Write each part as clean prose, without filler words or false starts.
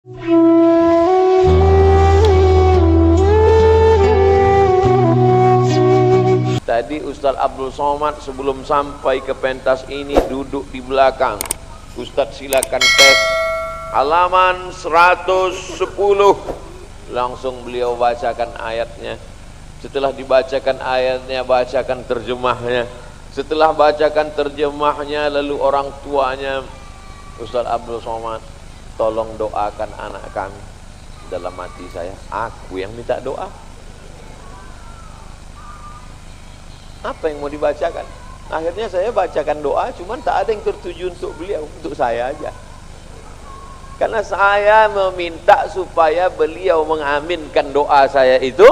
Tadi Ustadz Abdul Somad sebelum sampai ke pentas ini duduk di belakang. Ustadz silakan tes halaman 110. Langsung beliau bacakan ayatnya. Setelah dibacakan ayatnya, bacakan terjemahnya. Setelah bacakan terjemahnya, lalu orang tuanya, Ustadz Abdul Somad, tolong doakan anak kami. Dalam hati saya, aku yang minta doa. Apa yang mau dibacakan? Akhirnya saya bacakan doa, cuman tak ada yang tertuju untuk beliau, untuk saya aja. Karena saya meminta supaya beliau mengaminkan doa saya itu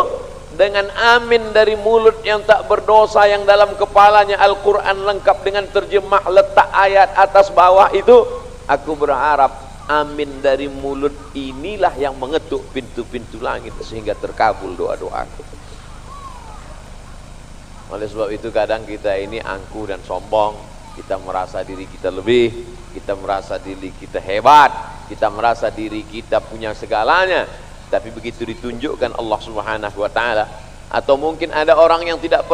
dengan amin dari mulut yang tak berdosa, yang dalam kepalanya Al-Quran lengkap dengan terjemah, letak ayat atas bawah itu. Aku berharap amin dari mulut inilah yang mengetuk pintu-pintu langit sehingga terkabul doa-doaku. Oleh sebab itu kadang kita ini angkuh dan sombong. Kita merasa diri kita lebih, kita merasa diri kita hebat, kita merasa diri kita punya segalanya. Tapi begitu ditunjukkan Allah Subhanahu wa ta'ala, atau mungkin ada orang yang tidak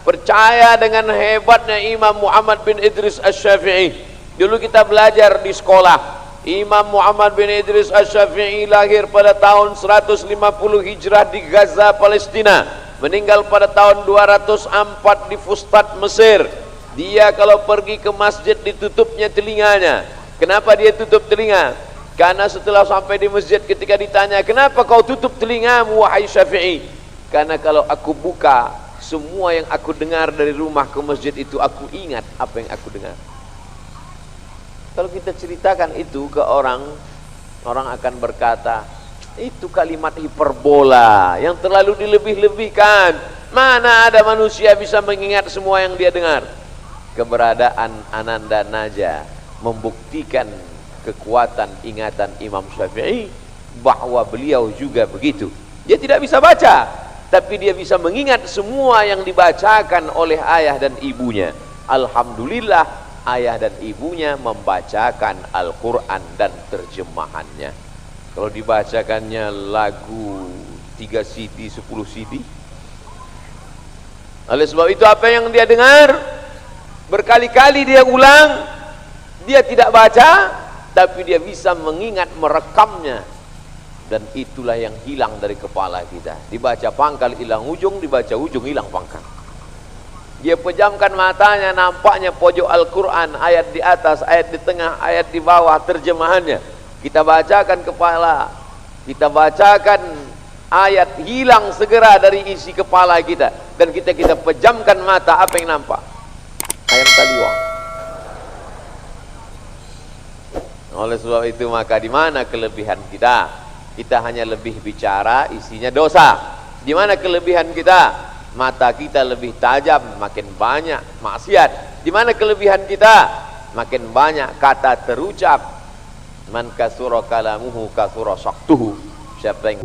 percaya dengan hebatnya Imam Muhammad bin Idris Asy-Syafi'i. Dulu kita belajar di sekolah, Imam Muhammad bin Idris Asy-Syafi'i lahir pada tahun 150 Hijrah di Gaza, Palestina. Meninggal pada tahun 204 di Fustat, Mesir. Dia kalau pergi ke masjid ditutupnya telinganya. Kenapa dia tutup telinga? Karena setelah sampai di masjid, ketika ditanya, kenapa kau tutup telingamu wahai Syafi'i? Karena kalau aku buka, semua yang aku dengar dari rumah ke masjid itu, aku ingat apa yang aku dengar. Kalau kita ceritakan itu ke orang, orang akan berkata, itu kalimat hiperbola yang terlalu dilebih-lebihkan. Mana ada manusia bisa mengingat semua yang dia dengar? Keberadaan Ananda Naja membuktikan kekuatan ingatan Imam Syafi'i, bahwa beliau juga begitu. Dia tidak bisa baca, tapi dia bisa mengingat semua yang dibacakan oleh ayah dan ibunya. Alhamdulillah, ayah dan ibunya membacakan Al-Quran dan terjemahannya. Kalau dibacakannya lagu 3 CD, 10 CD. Oleh sebab itu apa yang dia dengar berkali-kali dia ulang, dia tidak baca, tapi dia bisa mengingat, merekamnya. Dan itulah yang hilang dari kepala kita. Dibaca pangkal hilang ujung, dibaca ujung hilang pangkal. Dia pejamkan matanya, nampaknya pojok Al-Quran, ayat di atas, ayat di tengah, ayat di bawah, terjemahannya. Kita bacakan kepala, kita bacakan ayat, hilang segera dari isi kepala kita. Dan kita pejamkan mata, apa yang nampak? Ayam taliwang. Oleh sebab itu maka di mana kelebihan kita? Kita hanya lebih bicara, isinya dosa. Di mana kelebihan kita? Mata kita lebih tajam, makin banyak maksiat. Di mana kelebihan kita? Makin banyak kata terucap. Man kasura kalamuhu kasura saktuhu. Siapa yang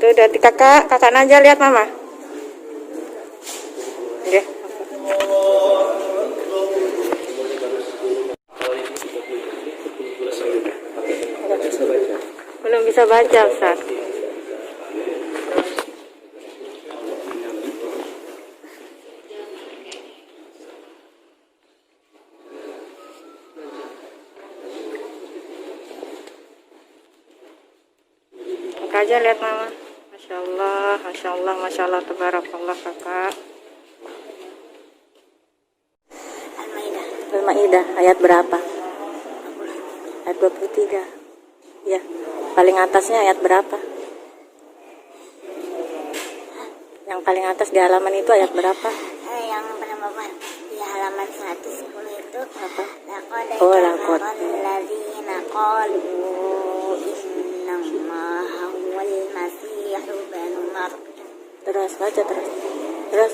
Tuh dari kakak Naja lihat mama. Oke. Belum bisa baca, Ustaz. aja lihat mama. Masya Allah, masya Allah, masya Allah, tabarakallah kakak. Al-Maidah ayat berapa? Ayat 23. Ya, paling atasnya ayat berapa? Yang paling atas di halaman itu ayat berapa? Yang berapa? Di halaman 110 itu Apa? Oh, laqad. alladzina qalu innallaha huwal masih ibnu maryam. Terus baca terus. Terus.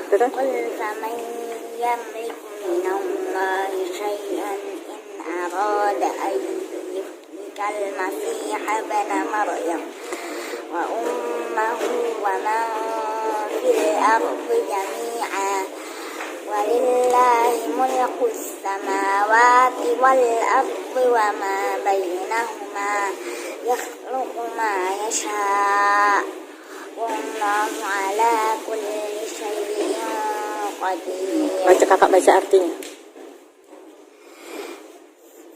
Terus. Qul faman yamliku minallahi syai'an in arada an yuhlikal masih ibnu maryam wa ummuhu wa man fil ardi jami'a walillahi mulkus samawati wal ardi wa ma bainahuma yakhluqu ma yasha' wallahu ala kulli syai'in qadir. Baca kakak, baca artinya.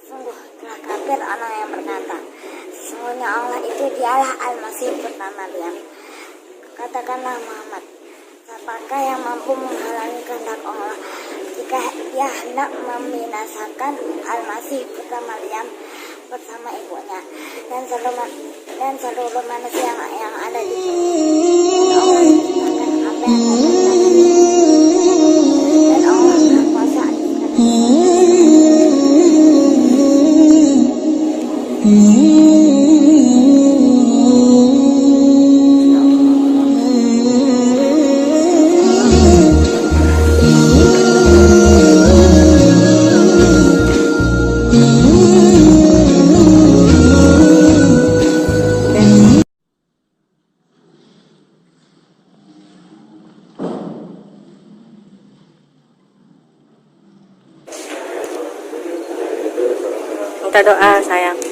Sungguh telah kafir orang yang berkata, sesungguhnya Allah itu dialah Al-Masih putra Maryam. Katakanlah Muhammad, siapakah yang mampu menghalangi kehendak Allah jika dia hendak membinasakan Al-Masih putra Maryam bersama ibunya dan seluruh manusia yang ada di bumi. Dan Allah menciptakan apa yang dan Allah berkuasa atas Minta doa sayang.